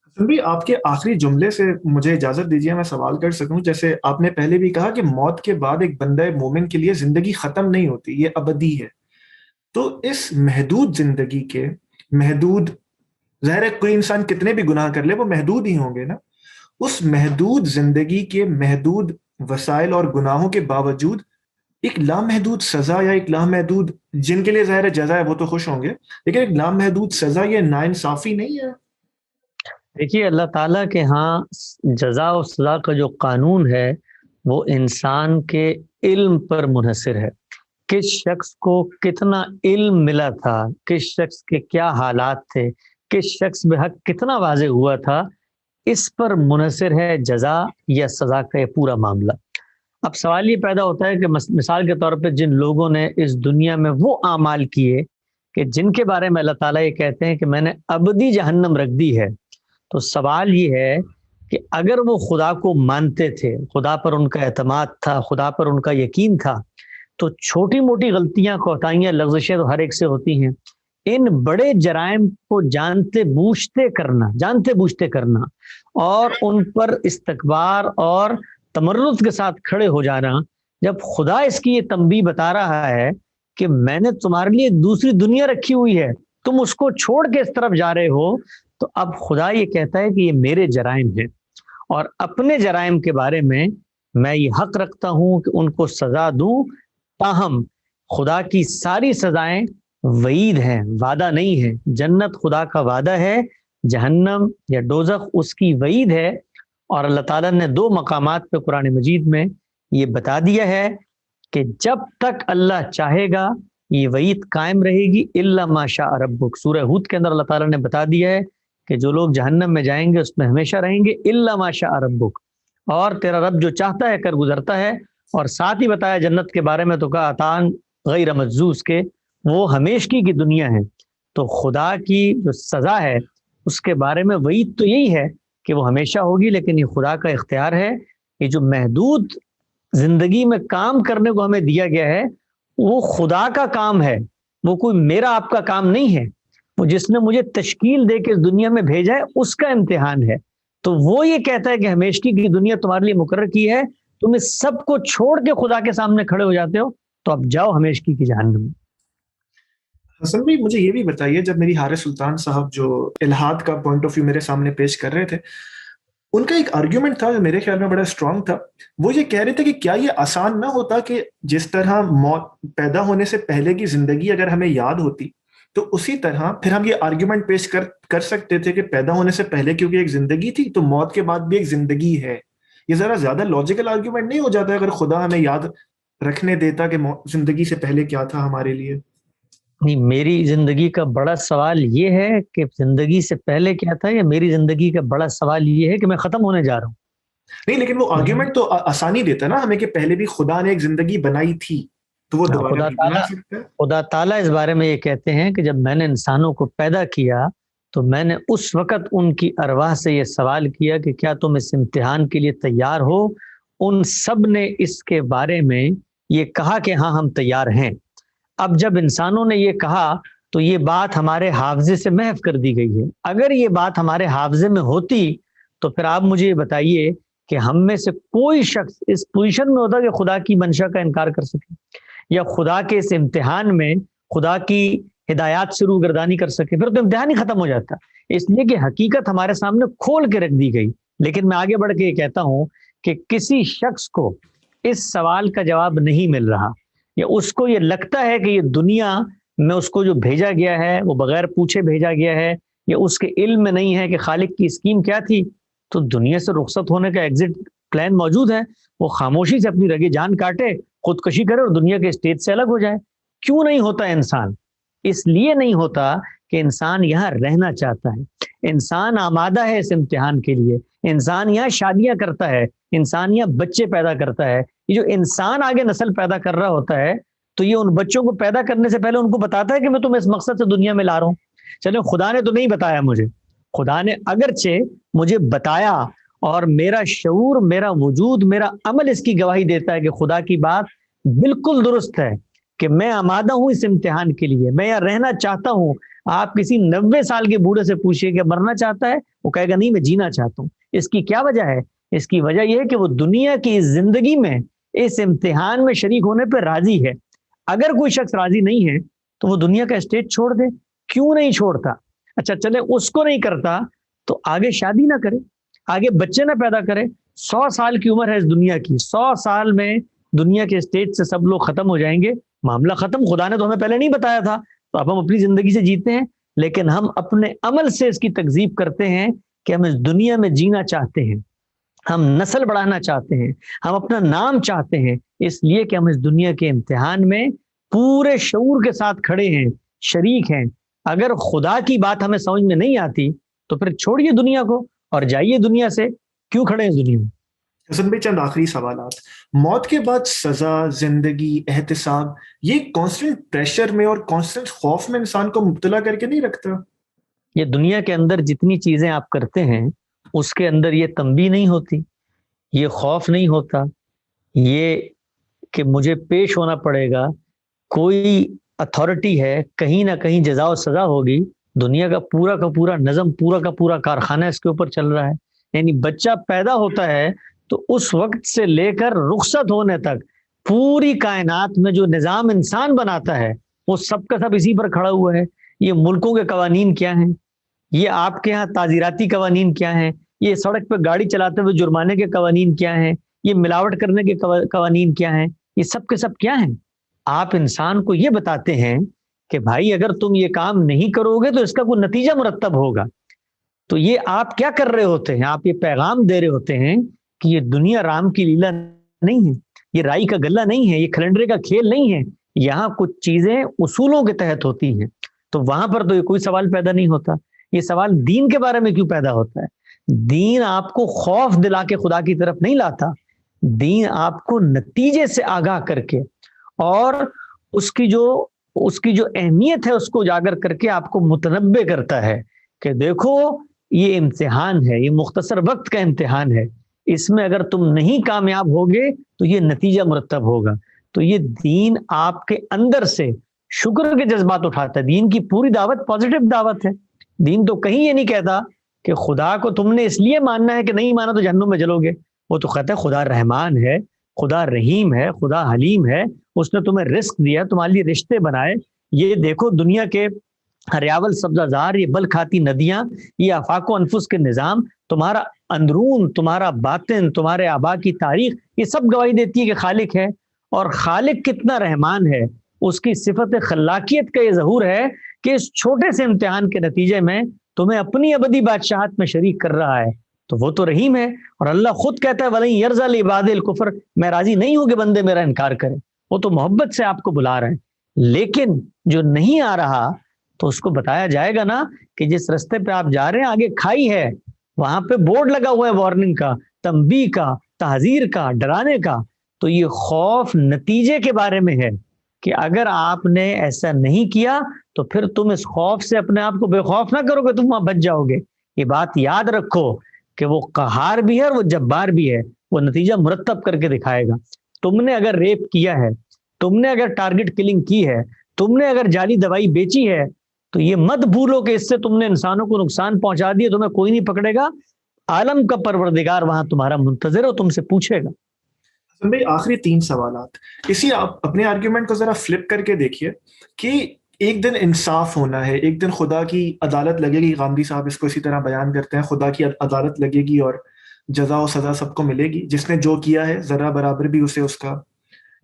حسن بھائی، آپ کے آخری جملے سے مجھے اجازت دیجیے میں سوال کر سکوں. جیسے آپ نے پہلے بھی کہا کہ موت کے بعد ایک بندہ مومن کے لیے زندگی ختم نہیں ہوتی، یہ ابدی ہے. تو اس محدود زندگی کے محدود، ظاہر ہے کوئی انسان کتنے بھی گناہ کر لے وہ محدود ہی ہوں گے نا، اس محدود زندگی کے محدود وسائل اور گناہوں کے باوجود ایک لامحدود سزا یا ایک لامحدود، جن کے لیے ظاہر جزا ہے وہ تو خوش ہوں گے، لیکن ایک لامحدود سزا، یہ ناانصافی نہیں ہے؟ دیکھیے، اللہ تعالیٰ کے ہاں جزا و سزا کا جو قانون ہے وہ انسان کے علم پر منحصر ہے. کس شخص کو کتنا علم ملا تھا، کس شخص کے کیا حالات تھے، کس شخص بے حق کتنا واضح ہوا تھا، اس پر منحصر ہے جزا یا سزا کا یہ پورا معاملہ. اب سوال یہ پیدا ہوتا ہے کہ مثال کے طور پہ جن لوگوں نے اس دنیا میں وہ اعمال کیے کہ جن کے بارے میں اللہ تعالیٰ یہ کہتے ہیں کہ میں نے ابدی جہنم رکھ دی ہے، تو سوال یہ ہے کہ اگر وہ خدا کو مانتے تھے، خدا پر ان کا اعتماد تھا، خدا پر ان کا یقین تھا، تو چھوٹی موٹی غلطیاں، کوتاہیاں، لغزشیں تو ہر ایک سے ہوتی ہیں. ان بڑے جرائم کو جانتے بوجھتے کرنا اور ان پر استکبار اور تمرد کے ساتھ کھڑے ہو جانا، جب خدا اس کی یہ تنبیہ بتا رہا ہے کہ میں نے تمہارے لیے دوسری دنیا رکھی ہوئی ہے، تم اس کو چھوڑ کے اس طرف جا رہے ہو، تو اب خدا یہ کہتا ہے کہ یہ میرے جرائم ہیں، اور اپنے جرائم کے بارے میں یہ حق رکھتا ہوں کہ ان کو سزا دوں. تاہم خدا کی ساری سزائیں وعید ہیں، وعدہ نہیں ہے. جنت خدا کا وعدہ ہے، جہنم یا دوزخ اس کی وعید ہے. اور اللہ تعالیٰ نے 2 مقامات پہ قرآن مجید میں یہ بتا دیا ہے کہ جب تک اللہ چاہے گا یہ وعید قائم رہے گی، الا ما شاء ربک. سورہ ہود کے اندر اللہ تعالیٰ نے بتا دیا ہے کہ جو لوگ جہنم میں جائیں گے اس میں ہمیشہ رہیں گے، الا ما شاء ربک، اور تیرا رب جو چاہتا ہے کر گزرتا ہے. اور ساتھ ہی بتایا جنت کے بارے میں تو کہا عطان غیر مجزوز کے وہ ہمیشگی کی دنیا ہے. تو خدا کی جو سزا ہے اس کے بارے میں وعید تو یہی ہے کہ وہ ہمیشہ ہوگی، لیکن یہ خدا کا اختیار ہے. یہ جو محدود زندگی میں کام کرنے کو ہمیں دیا گیا ہے وہ خدا کا کام ہے، وہ کوئی میرا آپ کا کام نہیں ہے. وہ جس نے مجھے تشکیل دے کے اس دنیا میں بھیجا ہے اس کا امتحان ہے. تو وہ یہ کہتا ہے کہ ہمیشگی کی دنیا تمہارے لیے مقرر کی ہے، تم اس سب کو چھوڑ کے خدا کے سامنے کھڑے ہو جاتے ہو، تو اب جاؤ ہمیشگی کی جہنم میں۔ حسن بھائی مجھے یہ بھی بتائیے، جب میری حارث سلطان صاحب جو الہاد کا پوائنٹ آف ویو میرے سامنے پیش کر رہے تھے، ان کا ایک آرگیومنٹ تھا جو میرے خیال میں بڑا اسٹرانگ تھا. وہ یہ کہہ رہے تھے کہ کیا یہ آسان نہ ہوتا کہ جس طرح موت پیدا ہونے سے پہلے کی زندگی اگر ہمیں یاد ہوتی تو اسی طرح پھر ہم یہ آرگیومنٹ پیش کر سکتے تھے کہ پیدا ہونے سے پہلے کیونکہ ایک زندگی تھی تو موت کے بعد بھی ایک زندگی ہے. یہ ذرا زیادہ لاجیکل آرگیومنٹ نہیں ہو جاتا اگر خدا ہمیں یاد رکھنے دیتا کہ زندگی سے پہلے کیا تھا ہمارے لیے؟ نہیں، میری زندگی کا بڑا سوال یہ ہے کہ زندگی سے پہلے کیا تھا، یا میری زندگی کا بڑا سوال یہ ہے کہ میں ختم ہونے جا رہا ہوں؟ نہیں، لیکن وہ آرگیومنٹ تو آسانی دیتا نا ہمیں کہ پہلے بھی خدا نے ایک زندگی بنائی تھی تو وہ دوبارہ بھی بنا سکتا ہے. خدا تعالیٰ اس بارے میں یہ کہتے ہیں کہ جب میں نے انسانوں کو پیدا کیا تو میں نے اس وقت ان کی ارواح سے یہ سوال کیا کہ کیا تم اس امتحان کے لیے تیار ہو؟ ان سب نے اس کے بارے میں یہ کہا کہ ہاں ہم تیار ہیں. اب جب انسانوں نے یہ کہا تو یہ بات ہمارے حافظے سے محو کر دی گئی ہے. اگر یہ بات ہمارے حافظے میں ہوتی تو پھر آپ مجھے یہ بتائیے کہ ہم میں سے کوئی شخص اس پوزیشن میں ہوتا کہ خدا کی منشا کا انکار کر سکے، یا خدا کے اس امتحان میں خدا کی ہدایات سے روگردانی کر سکے؟ پھر تو امتحان ہی ختم ہو جاتا. اس لیے کہ حقیقت ہمارے سامنے کھول کے رکھ دی گئی. لیکن میں آگے بڑھ کے یہ کہتا ہوں کہ کسی شخص کو اس سوال کا جواب نہیں مل رہا، یا اس کو یہ لگتا ہے کہ یہ دنیا میں اس کو جو بھیجا گیا ہے وہ بغیر پوچھے بھیجا گیا ہے، یا اس کے علم میں نہیں ہے کہ خالق کی اسکیم کیا تھی، تو دنیا سے رخصت ہونے کا ایگزٹ پلان موجود ہے. وہ خاموشی سے اپنی رگے جان کاٹے، خودکشی کرے اور دنیا کے اسٹیج سے الگ ہو جائے. کیوں نہیں ہوتا انسان؟ اس لیے نہیں ہوتا کہ انسان یہاں رہنا چاہتا ہے، انسان آمادہ ہے اس امتحان کے لیے، انسان یہاں شادیاں کرتا ہے، انسان یہاں بچے پیدا کرتا ہے. یہ جو انسان آگے نسل پیدا کر رہا ہوتا ہے تو یہ ان بچوں کو پیدا کرنے سے پہلے ان کو بتاتا ہے کہ میں تمہیں اس مقصد سے دنیا میں لا رہا ہوں. چلے خدا نے تو نہیں بتایا مجھے، خدا نے اگرچہ مجھے بتایا، اور میرا شعور، میرا وجود، میرا عمل اس کی گواہی دیتا ہے کہ خدا کی بات بالکل درست ہے کہ میں آمادہ ہوں اس امتحان کے لیے، میں یہاں رہنا چاہتا ہوں. آپ کسی 90 سال کے بوڑھے سے پوچھئے کہ مرنا چاہتا ہے، وہ کہے گا نہیں میں جینا چاہتا ہوں. اس کی کیا وجہ ہے؟ اس کی وجہ یہ ہے کہ وہ دنیا کی اس زندگی میں اس امتحان میں شریک ہونے پہ راضی ہے. اگر کوئی شخص راضی نہیں ہے تو وہ دنیا کا اسٹیج چھوڑ دے. کیوں نہیں چھوڑتا؟ اچھا چلے اس کو نہیں کرتا تو آگے شادی نہ کرے، آگے بچے نہ پیدا کرے. 100 سال کی عمر ہے اس دنیا کی، 100 سال میں دنیا کے اسٹیج سے سب لوگ ختم ہو جائیں گے، معاملہ ختم. خدا نے تو ہمیں پہلے نہیں بتایا تھا، تو اب ہم اپنی زندگی سے جیتے ہیں، لیکن ہم اپنے عمل سے اس کی تکذیب کرتے ہیں کہ ہم اس دنیا میں جینا چاہتے ہیں، ہم نسل بڑھانا چاہتے ہیں، ہم اپنا نام چاہتے ہیں، اس لیے کہ ہم اس دنیا کے امتحان میں پورے شعور کے ساتھ کھڑے ہیں، شریک ہیں. اگر خدا کی بات ہمیں سمجھ میں نہیں آتی تو پھر چھوڑیے دنیا کو اور جائیے دنیا سے. کیوں کھڑے ہیں دنیا میں؟ حسن بھائی چند آخری سوالات. موت کے بعد سزا، زندگی، احتساب، یہ کانسٹنٹ پریشر میں اور کانسٹنٹ خوف میں انسان کو مبتلا کر کے نہیں رکھتا؟ یہ دنیا کے اندر جتنی چیزیں آپ کرتے ہیں اس کے اندر یہ تنبیہ نہیں ہوتی، یہ خوف نہیں ہوتا، یہ کہ مجھے پیش ہونا پڑے گا، کوئی اتھارٹی ہے، کہیں نہ کہیں جزا و سزا ہوگی. دنیا کا پورا نظم، پورا کا پورا کارخانہ اس کے اوپر چل رہا ہے. یعنی بچہ پیدا ہوتا ہے تو اس وقت سے لے کر رخصت ہونے تک پوری کائنات میں جو نظام انسان بناتا ہے وہ سب کا سب اسی پر کھڑا ہوا ہے. یہ ملکوں کے قوانین کیا ہیں، یہ آپ کے ہاں تعزیراتی قوانین کیا ہیں، یہ سڑک پہ گاڑی چلاتے ہوئے جرمانے کے قوانین کیا ہیں، یہ ملاوٹ کرنے کے قوانین کیا ہیں، یہ سب کے سب کیا ہیں. آپ انسان کو یہ بتاتے ہیں کہ بھائی اگر تم یہ کام نہیں کرو گے تو اس کا کوئی نتیجہ مرتب ہوگا. تو یہ آپ کیا کر رہے ہوتے ہیں؟ آپ یہ پیغام دے رہے ہوتے ہیں کہ یہ دنیا رام کی لیلا نہیں ہے، یہ رائی کا گلہ نہیں ہے، یہ کیلنڈر کا کھیل نہیں ہے. یہاں کچھ چیزیں اصولوں کے تحت ہوتی ہیں. تو وہاں پر تو یہ کوئی سوال پیدا نہیں ہوتا. یہ سوال دین کے بارے میں کیوں پیدا ہوتا ہے؟ دین آپ کو خوف دلا کے خدا کی طرف نہیں لاتا، دین آپ کو نتیجے سے آگاہ کر کے اور اس کی جو اہمیت ہے اس کو اجاگر کر کے آپ کو متنبع کرتا ہے کہ دیکھو یہ امتحان ہے، یہ مختصر وقت کا امتحان ہے، اس میں اگر تم نہیں کامیاب ہوگے تو یہ نتیجہ مرتب ہوگا. تو یہ دین آپ کے اندر سے شکر کے جذبات اٹھاتا ہے. دین کی پوری دعوت پازیٹیو دعوت ہے. دین تو کہیں یہ نہیں کہتا کہ خدا کو تم نے اس لیے ماننا ہے کہ نہیں مانا تو جہنم میں جلو گے. وہ تو کہتا ہے خدا رحمان ہے، خدا رحیم ہے، خدا حلیم ہے، اس نے تمہیں رزق دیا، تمہارے لیے رشتے بنائے. یہ دیکھو دنیا کے ہریاول سبزہ زار، یہ بل کھاتی ندیاں، یہ آفاق و انفس کے نظام، تمہارا اندرون، تمہارا باطن، تمہارے آبا کی تاریخ، یہ سب گواہی دیتی ہے کہ خالق ہے. اور خالق کتنا رحمان ہے، اس کی صفت خلاقیت کا یہ ظہور ہے کہ اس چھوٹے سے امتحان کے نتیجے میں تمہیں اپنی ابدی بادشاہت میں شریک کر رہا ہے. تو وہ تو رحیم ہے. اور اللہ خود کہتا ہے وَلَن يَرْضَى لِعِبَادِهِ الْكُفْرَ، میں راضی نہیں ہوں کہ بندے میرا انکار کریں. وہ تو محبت سے آپ کو بلا رہے ہیں. لیکن جو نہیں آ رہا تو اس کو بتایا جائے گا نا کہ جس رستے پہ آپ جا رہے ہیں آگے کھائی ہے، وہاں پہ بورڈ لگا ہوا ہے وارننگ کا، تنبیہ کا، تحذیر کا، ڈرانے کا. تو یہ خوف نتیجے کے بارے میں ہے کہ اگر آپ نے ایسا نہیں کیا تو پھر تم اس خوف سے اپنے آپ کو بے خوف نہ کرو کہ تم وہاں بچ جاؤ گے. یہ بات یاد رکھو کہ وہ قہار بھی ہے اور وہ جبار بھی ہے. وہ نتیجہ مرتب کر کے دکھائے گا. تم نے اگر ریپ کیا ہے، تم نے اگر ٹارگٹ کلنگ کی ہے، تم نے اگر جعلی دوائی بیچی ہے، تو یہ مت بھولو کہ اس سے تم نے انسانوں کو نقصان پہنچا دیا، تمہیں کوئی نہیں پکڑے گا. عالم کا پروردگار وہاں تمہارا منتظر ہے اور تم سے پوچھے گا. حسن بھائی آخری 3 سوالات. اسی آپ اپنے آرگیومنٹ کو ذرا فلپ کر کے دیکھیے کہ ایک دن انصاف ہونا ہے، ایک دن خدا کی عدالت لگے گی. غامدی صاحب اس کو اسی طرح بیان کرتے ہیں، خدا کی عدالت لگے گی اور جزا و سزا سب کو ملے گی. جس نے جو کیا ہے ذرا برابر بھی اسے اس کا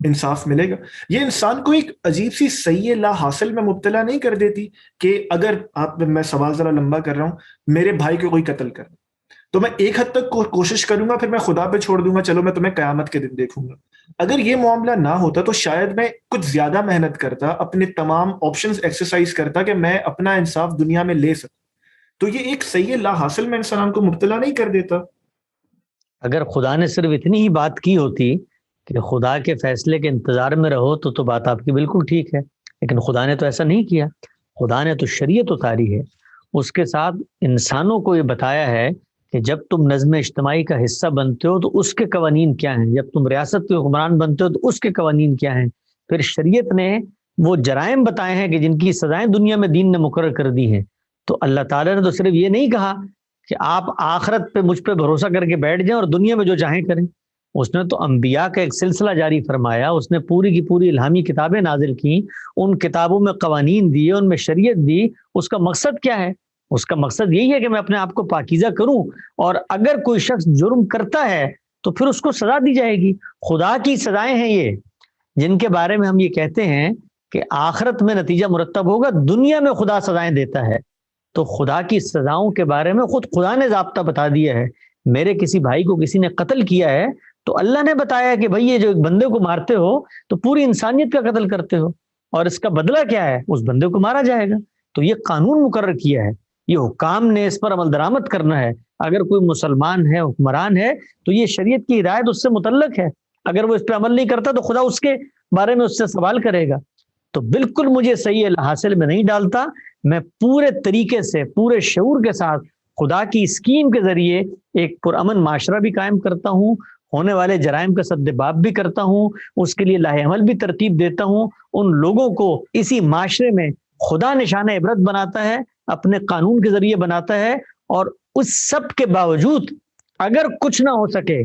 انصاف ملے گا. یہ انسان کو ایک عجیب سی سیئ لا حاصل میں مبتلا نہیں کر دیتی کہ اگر آپ، میں سوال ذرا لمبا کر رہا ہوں، میرے بھائی کو کوئی قتل کر تو میں ایک حد تک کوشش کروں گا، پھر میں خدا پہ چھوڑ دوں گا، چلو میں تمہیں قیامت کے دن دیکھوں گا. اگر یہ معاملہ نہ ہوتا تو شاید میں کچھ زیادہ محنت کرتا، اپنے تمام آپشنز ایکسرسائز کرتا کہ میں اپنا انصاف دنیا میں لے سکوں. تو یہ ایک سیئ لا حاصل میں انسان کو مبتلا نہیں کر دیتا. اگر خدا نے صرف اتنی ہی بات کی ہوتی کہ خدا کے فیصلے کے انتظار میں رہو تو بات آپ کی بالکل ٹھیک ہے. لیکن خدا نے تو ایسا نہیں کیا. خدا نے تو شریعت اتاری ہے، اس کے ساتھ انسانوں کو یہ بتایا ہے کہ جب تم نظم اجتماعی کا حصہ بنتے ہو تو اس کے قوانین کیا ہیں، جب تم ریاست کے حکمران بنتے ہو تو اس کے قوانین کیا ہیں. پھر شریعت نے وہ جرائم بتائے ہیں کہ جن کی سزائیں دنیا میں دین نے مقرر کر دی ہیں. تو اللہ تعالیٰ نے تو صرف یہ نہیں کہا کہ آپ آخرت پہ مجھ پہ بھروسہ کر کے بیٹھ جائیں اور دنیا میں جو چاہیں کریں. اس نے تو انبیاء کا ایک سلسلہ جاری فرمایا، اس نے پوری کی پوری الہامی کتابیں نازل کی، ان کتابوں میں قوانین دیے، ان میں شریعت دی. اس کا مقصد کیا ہے؟ اس کا مقصد یہی ہے کہ میں اپنے آپ کو پاکیزہ کروں، اور اگر کوئی شخص جرم کرتا ہے تو پھر اس کو سزا دی جائے گی. خدا کی سزائیں ہیں یہ، جن کے بارے میں ہم یہ کہتے ہیں کہ آخرت میں نتیجہ مرتب ہوگا. دنیا میں خدا سزائیں دیتا ہے. تو خدا کی سزاؤں کے بارے میں خود خدا نے ضابطہ بتا دیا ہے. میرے کسی بھائی کو کسی نے قتل کیا ہے تو اللہ نے بتایا کہ بھائی یہ جو ایک بندے کو مارتے ہو تو پوری انسانیت کا قتل کرتے ہو، اور اس کا بدلہ کیا ہے؟ اس بندے کو مارا جائے گا. تو یہ قانون مقرر کیا ہے، یہ حکام نے اس پر عمل درآمد کرنا ہے. اگر کوئی مسلمان ہے، حکمران ہے، تو یہ شریعت کی ہدایت اس سے متعلق ہے. اگر وہ اس پہ عمل نہیں کرتا تو خدا اس کے بارے میں اس سے سوال کرے گا. تو بالکل مجھے صحیح حاصل میں نہیں ڈالتا. میں پورے طریقے سے، پورے شعور کے ساتھ خدا کی اسکیم کے ذریعے ایک پرامن معاشرہ بھی قائم کرتا ہوں، ہونے والے جرائم کا سدباب بھی کرتا ہوں، اس کے لیے لاہ عمل بھی ترتیب دیتا ہوں. ان لوگوں کو اسی معاشرے میں خدا نشانہ عبرت بناتا ہے، اپنے قانون کے ذریعے بناتا ہے. اور اس سب کے باوجود اگر کچھ نہ ہو سکے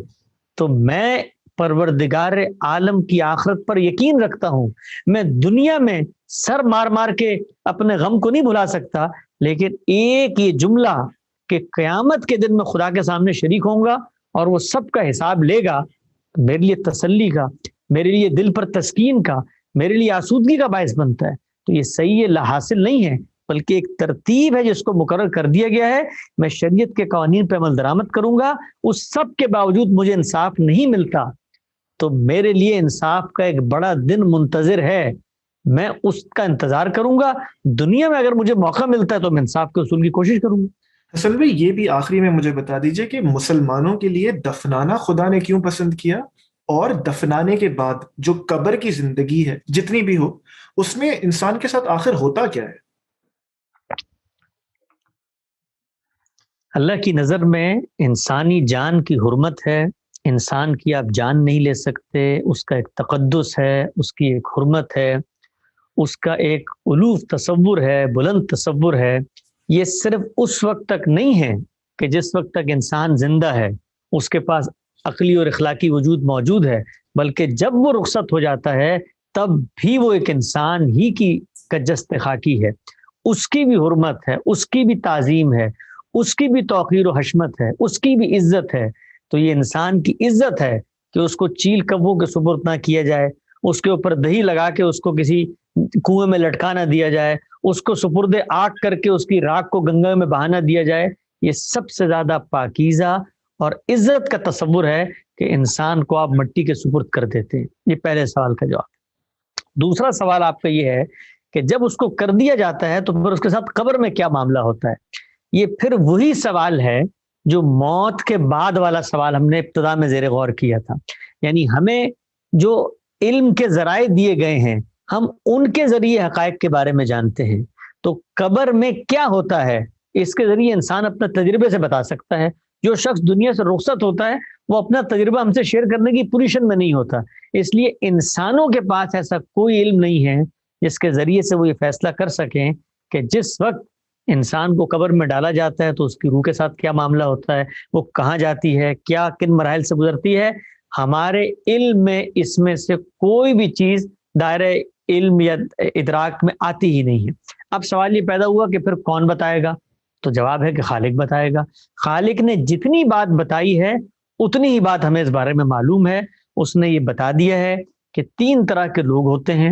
تو میں پروردگار عالم کی آخرت پر یقین رکھتا ہوں. میں دنیا میں سر مار مار کے اپنے غم کو نہیں بھلا سکتا، لیکن ایک یہ جملہ کہ قیامت کے دن میں خدا کے سامنے شریک ہوں گا اور وہ سب کا حساب لے گا، میرے لیے تسلی کا، میرے لیے دل پر تسکین کا، میرے لیے آسودگی کا باعث بنتا ہے. تو یہ صحیح لا حاصل نہیں ہے، بلکہ ایک ترتیب ہے جس کو مقرر کر دیا گیا ہے. میں شریعت کے قوانین پہ عمل درآمد کروں گا، اس سب کے باوجود مجھے انصاف نہیں ملتا تو میرے لیے انصاف کا ایک بڑا دن منتظر ہے. میں اس کا انتظار کروں گا. دنیا میں اگر مجھے موقع ملتا ہے تو میں انصاف کے اصول کی کوشش کروں گا. حسن بھائی یہ بھی آخری میں مجھے بتا دیجئے کہ مسلمانوں کے لیے دفنانا خدا نے کیوں پسند کیا، اور دفنانے کے بعد جو قبر کی زندگی ہے جتنی بھی ہو، اس میں انسان کے ساتھ آخر ہوتا کیا ہے؟ اللہ کی نظر میں انسانی جان کی حرمت ہے. انسان کی آپ جان نہیں لے سکتے، اس کا ایک تقدس ہے، اس کی ایک حرمت ہے، اس کا ایک الوف تصور ہے، بلند تصور ہے. یہ صرف اس وقت تک نہیں ہے کہ جس وقت تک انسان زندہ ہے اس کے پاس عقلی اور اخلاقی وجود موجود ہے، بلکہ جب وہ رخصت ہو جاتا ہے تب بھی وہ ایک انسان ہی کی کجست خاکی ہے، اس کی بھی حرمت ہے، اس کی بھی تعظیم ہے، اس کی بھی توقیر و حشمت ہے، اس کی بھی عزت ہے۔ تو یہ انسان کی عزت ہے کہ اس کو چیل کبوں کے سپرد نہ کیا جائے، اس کے اوپر دہی لگا کے اس کو کسی کنویں میں لٹکا نہ دیا جائے، اس کو سپرد آگ کر کے اس کی راکھ کو گنگا میں بہا نہ دیا جائے۔ یہ سب سے زیادہ پاکیزہ اور عزت کا تصور ہے کہ انسان کو آپ مٹی کے سپرد کر دیتے ہیں۔ یہ پہلے سوال کا جواب۔ دوسرا سوال آپ کا یہ ہے کہ جب اس کو کر دیا جاتا ہے تو پھر اس کے ساتھ قبر میں کیا معاملہ ہوتا ہے؟ یہ پھر وہی سوال ہے جو موت کے بعد والا سوال ہم نے ابتدا میں زیر غور کیا تھا۔ یعنی ہمیں جو علم کے ذرائع دیے گئے ہیں ہم ان کے ذریعے حقائق کے بارے میں جانتے ہیں، تو قبر میں کیا ہوتا ہے اس کے ذریعے انسان اپنا تجربے سے بتا سکتا ہے۔ جو شخص دنیا سے رخصت ہوتا ہے وہ اپنا تجربہ ہم سے شیئر کرنے کی پوزیشن میں نہیں ہوتا، اس لیے انسانوں کے پاس ایسا کوئی علم نہیں ہے جس کے ذریعے سے وہ یہ فیصلہ کر سکیں کہ جس وقت انسان کو قبر میں ڈالا جاتا ہے تو اس کی روح کے ساتھ کیا معاملہ ہوتا ہے، وہ کہاں جاتی ہے، کیا کن مراحل سے گزرتی ہے۔ ہمارے علم میں اس میں سے کوئی بھی چیز دائرہ علم یا ادراک میں آتی ہی نہیں ہے۔ اب سوال یہ پیدا ہوا کہ پھر کون بتائے گا؟ تو جواب ہے کہ خالق بتائے گا۔ خالق نے جتنی بات بتائی ہے اتنی ہی بات ہمیں اس بارے میں معلوم ہے۔ اس نے یہ بتا دیا ہے کہ 3 طرح کے لوگ ہوتے ہیں۔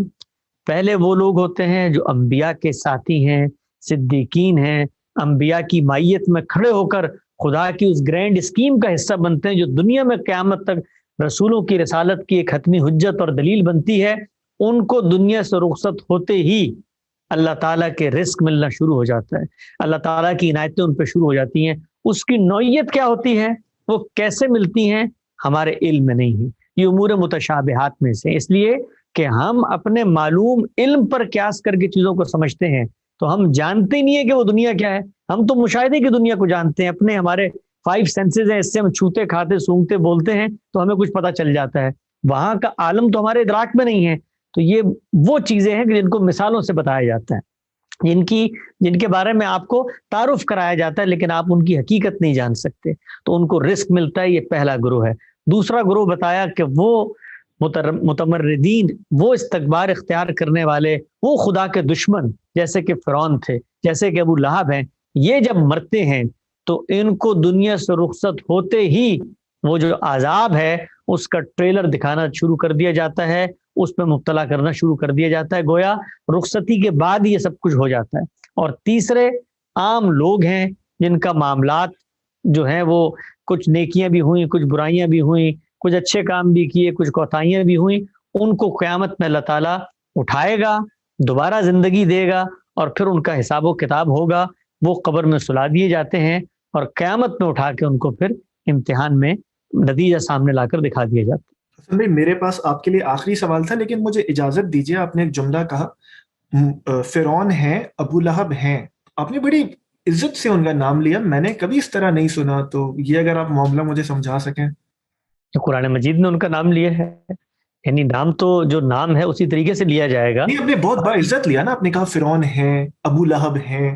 پہلے وہ لوگ ہوتے ہیں جو انبیاء کے ساتھی ہیں، صدیقین ہیں، انبیاء کی مائیت میں کھڑے ہو کر خدا کی اس گرینڈ اسکیم کا حصہ بنتے ہیں جو دنیا میں قیامت تک رسولوں کی رسالت کی ایک حتمی حجت اور دلیل بنتی ہے۔ ان کو دنیا سے رخصت ہوتے ہی اللہ تعالیٰ کے رزق ملنا شروع ہو جاتا ہے، اللہ تعالیٰ کی عنایتیں ان پہ شروع ہو جاتی ہیں۔ اس کی نوعیت کیا ہوتی ہے، وہ کیسے ملتی ہیں، ہمارے علم میں نہیں ہے۔ یہ امور متشابہات میں سے، اس لیے کہ ہم اپنے معلوم علم پر قیاس کر کے چیزوں کو سمجھتے ہیں تو ہم جانتے نہیں ہیں کہ وہ دنیا کیا ہے۔ ہم تو مشاہدے کی دنیا کو جانتے ہیں، اپنے ہمارے 5 سینسز ہیں، اس سے ہم چھوتے کھاتے سونگتے بولتے ہیں تو ہمیں کچھ پتہ چل جاتا ہے، وہاں کا عالم تو ہمارے ادراک میں نہیں ہے۔ تو یہ وہ چیزیں ہیں کہ جن کو مثالوں سے بتایا جاتا ہے، جن کے بارے میں آپ کو تعارف کرایا جاتا ہے لیکن آپ ان کی حقیقت نہیں جان سکتے، تو ان کو رزق ملتا ہے۔ یہ پہلا گروہ ہے۔ دوسرا گروہ بتایا کہ وہ متمردین، وہ استکبار اختیار کرنے والے، وہ خدا کے دشمن جیسے کہ فرعون تھے، جیسے کہ ابو لہب ہیں، یہ جب مرتے ہیں تو ان کو دنیا سے رخصت ہوتے ہی وہ جو عذاب ہے اس کا ٹریلر دکھانا شروع کر دیا جاتا ہے، اس پہ مبتلا کرنا شروع کر دیا جاتا ہے، گویا رخصتی کے بعد یہ سب کچھ ہو جاتا ہے۔ اور تیسرے عام لوگ ہیں جن کا معاملات جو ہیں وہ کچھ نیکیاں بھی ہوئیں، کچھ برائیاں بھی ہوئیں، کچھ اچھے کام بھی کیے، کچھ کوتاہیاں بھی ہوئیں، ان کو قیامت میں اللہ تعالیٰ اٹھائے گا، دوبارہ زندگی دے گا اور پھر ان کا حساب و کتاب ہوگا۔ وہ قبر میں سلا دیے جاتے ہیں اور قیامت میں اٹھا کے ان کو پھر امتحان میں نتیجہ سامنے لا کر دکھا دیا جاتا ہے۔ حسن بھائی، میرے پاس آپ کے لیے آخری سوال تھا، لیکن مجھے اجازت دیجیے۔ آپ نے ایک جملہ کہا فرعون ہیں، ابو لہب ہیں، آپ نے بڑی عزت سے ان کا نام لیا، میں نے کبھی اس طرح نہیں سنا، تو یہ اگر آپ معاملہ مجھے سمجھا سکیں۔ قرآن مجید نے ان کا نام لیا ہے، یعنی نام تو جو نام ہے اسی طریقے سے لیا جائے گا۔ نہیں، آپ نے بہت بڑا عزت لیا نا، آپ نے کہا فرعون ہیں، ابو لہب ہیں۔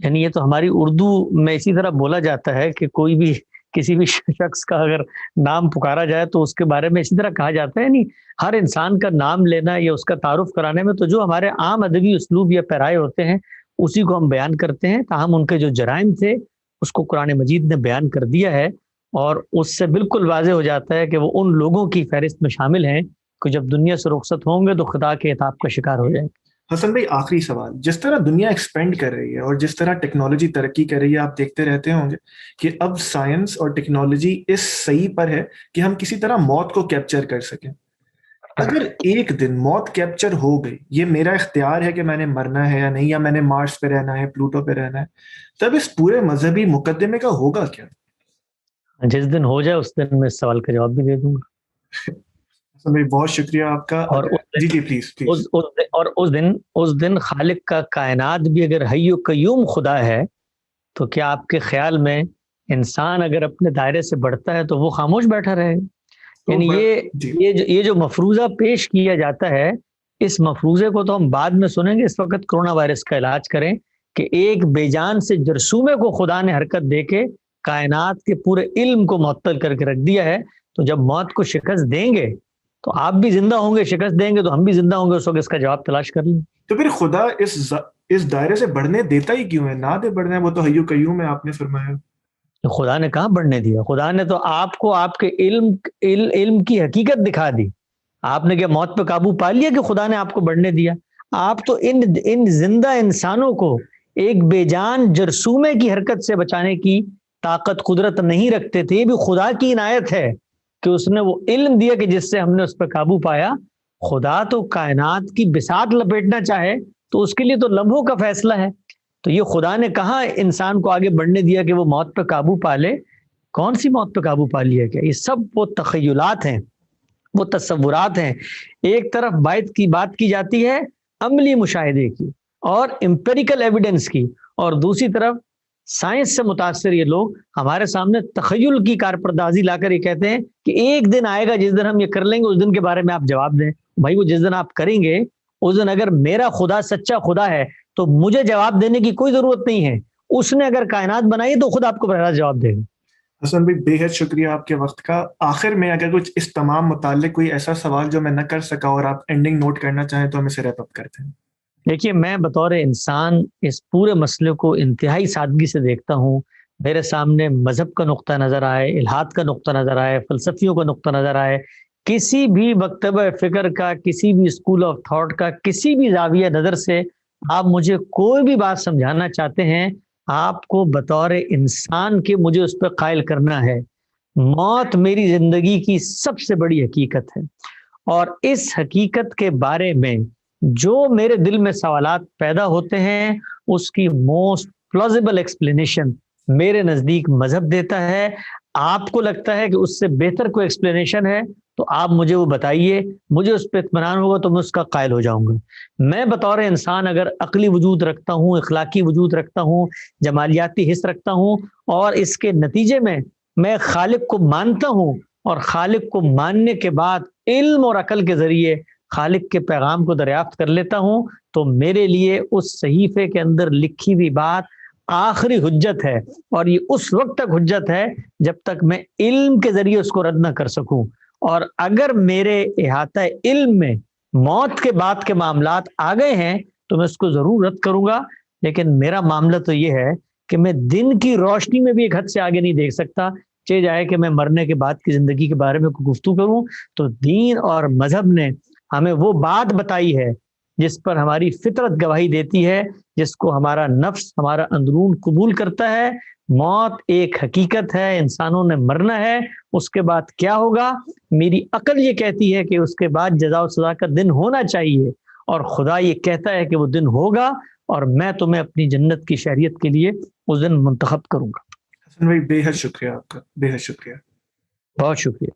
یعنی یہ تو ہماری اردو میں اسی طرح بولا جاتا ہے کہ کوئی بھی کسی بھی شخص کا اگر نام پکارا جائے تو اس کے بارے میں اسی طرح کہا جاتا ہے۔ یعنی ہر انسان کا نام لینا یا اس کا تعارف کرانے میں تو جو ہمارے عام ادبی اسلوب یا پیرائے ہوتے ہیں اسی کو ہم بیان کرتے ہیں، تاہم ان کے جو جرائم تھے اس کو قرآن مجید نے بیان کر دیا ہے، اور اس سے بالکل واضح ہو جاتا ہے کہ وہ ان لوگوں کی فہرست میں شامل ہیں کہ جب دنیا سے رخصت ہوں گے تو خدا کے عتاب کا شکار ہو جائیں گے۔ حسن بھائی، آخری سوال، جس طرح دنیا ایکسپینڈ کر رہی ہے اور جس طرح ٹیکنالوجی ترقی کر رہی ہے، آپ دیکھتے رہتے ہوں گے کہ اب سائنس اور ٹیکنالوجی اس صحیح پر ہے کہ ہم کسی طرح موت کو کیپچر کر سکیں۔ اگر ایک دن موت کیپچر ہو گئی، یہ میرا اختیار ہے کہ میں نے مرنا ہے یا نہیں، یا میں نے مارس پہ رہنا ہے، پلوٹو پہ رہنا ہے، تب اس پورے مذہبی مقدمے کا ہوگا کیا؟ جس دن ہو جائے اس دن میں اس سوال کا جواب بھی دے دوں گا۔ بہت شکریہ آپ کا۔ اور جی جی پلیز پلیز۔ اور اس دن خالق کا کائنات بھی اگر حی و قیوم خدا ہے تو کیا آپ کے خیال میں انسان اگر اپنے دائرے سے بڑھتا ہے تو وہ خاموش بیٹھا رہے؟ یعنی یہ جو مفروضہ پیش کیا جاتا ہے، اس مفروضے کو تو ہم بعد میں سنیں گے، اس وقت کرونا وائرس کا علاج کریں کہ ایک بے جان سے جرثومے کو خدا نے حرکت دے کے کائنات کے پورے علم کو معطل کر کے رکھ دیا ہے. تو جب موت کو شکست دیں گے تو آپ بھی زندہ ہوں گے, شکست دیں گے تو ہم بھی زندہ ہوں گے, اس وقت اس کا جواب تلاش کر لیں. تو پھر خدا اس دائرے سے بڑھنے دیتا ہی کیوں ہے؟ نہ دے بڑھنے, وہ تو حی قیوم ہے, آپ نے فرمایا. خدا نے کہاں بڑھنے دیا؟ خدا نے تو آپ کو آپ کے علم کی حقیقت دکھا دی. آپ نے کیا موت پہ قابو پا لیا کہ خدا نے آپ کو بڑھنے دیا؟ آپ تو ان زندہ انسانوں کو ایک بے جان جرثومے کی حرکت سے بچانے کی طاقت قدرت نہیں رکھتے تھے. یہ بھی خدا کی عنایت ہے کہ اس نے وہ علم دیا کہ جس سے ہم نے اس پہ قابو پایا. خدا تو کائنات کی بساط لپیٹنا چاہے تو اس کے لیے تو لمحوں کا فیصلہ ہے. تو یہ خدا نے کہاں انسان کو آگے بڑھنے دیا کہ وہ موت پہ قابو پا لے؟ کون سی موت پہ قابو پا لیا؟ کیا یہ سب وہ تخیلات ہیں, وہ تصورات ہیں. ایک طرف بات کی جاتی ہے عملی مشاہدے کی اور امپیریکل ایویڈنس کی, اور دوسری طرف سائنس سے متاثر یہ لوگ ہمارے سامنے تخیل کی کارپردازی لا کر یہ کہتے ہیں کہ ایک دن آئے گا جس دن ہم یہ کر لیں گے, اس دن کے بارے میں آپ جواب دیں. بھائی وہ جس دن آپ کریں گے اس دن اگر میرا خدا سچا خدا ہے تو مجھے جواب دینے کی کوئی ضرورت نہیں ہے. اس نے اگر کائنات بنائی تو خود آپ کو براہ راست جواب دے گا. حسن بھائی بے حد شکریہ آپ کے وقت کا. آخر میں اگر کچھ اس تمام متعلق کوئی ایسا سوال جو میں نہ کر سکا اور آپ اینڈنگ نوٹ کرنا چاہیں تو ہم اسے ریپ اپ کرتے ہیں. دیکھیے, میں بطور انسان اس پورے مسئلے کو انتہائی سادگی سے دیکھتا ہوں. میرے سامنے مذہب کا نقطہ نظر آئے, الہاد کا نقطہ نظر آئے, فلسفیوں کا نقطہ نظر آئے, کسی بھی مکتبہ فکر کا, کسی بھی اسکول آف تھاٹ کا, کسی بھی زاویہ نظر سے آپ مجھے کوئی بھی بات سمجھانا چاہتے ہیں, آپ کو بطور انسان کے مجھے اس پہ قائل کرنا ہے. موت میری زندگی کی سب سے بڑی حقیقت ہے, اور اس حقیقت کے بارے میں جو میرے دل میں سوالات پیدا ہوتے ہیں اس کی موسٹ پلازیبل ایکسپلینیشن میرے نزدیک مذہب دیتا ہے. آپ کو لگتا ہے کہ اس سے بہتر کوئی ایکسپلینیشن ہے تو آپ مجھے وہ بتائیے, مجھے اس پہ اطمینان ہوگا تو میں اس کا قائل ہو جاؤں گا. میں بطور انسان اگر عقلی وجود رکھتا ہوں, اخلاقی وجود رکھتا ہوں, جمالیاتی حص رکھتا ہوں, اور اس کے نتیجے میں خالق کو مانتا ہوں, اور خالق کو ماننے کے بعد علم اور عقل کے ذریعے خالق کے پیغام کو دریافت کر لیتا ہوں, تو میرے لیے اس صحیفے کے اندر لکھی ہوئی بات آخری حجت ہے, اور یہ اس وقت تک حجت ہے جب تک میں علم کے ذریعے اس کو رد نہ کر سکوں. اور اگر میرے احاطہ علم میں موت کے بعد کے معاملات آ گئے ہیں تو میں اس کو ضرور رد کروں گا. لیکن میرا معاملہ تو یہ ہے کہ میں دن کی روشنی میں بھی ایک حد سے آگے نہیں دیکھ سکتا. چاہے جائے کہ میں مرنے کے بعد کی زندگی کے بارے میں کوئی گفتگو کروں, تو دین اور مذہب نے ہمیں وہ بات بتائی ہے جس پر ہماری فطرت گواہی دیتی ہے, جس کو ہمارا نفس, ہمارا اندرون قبول کرتا ہے. موت ایک حقیقت ہے, انسانوں نے مرنا ہے, اس کے بعد کیا ہوگا؟ میری عقل یہ کہتی ہے کہ اس کے بعد جزا و سزا کا دن ہونا چاہیے, اور خدا یہ کہتا ہے کہ وہ دن ہوگا, اور میں تمہیں اپنی جنت کی شہریت کے لیے اس دن منتخب کروں گا. حسن بھائی بے حد شکریہ آپ کا, بے حد شکریہ. بہت شکریہ.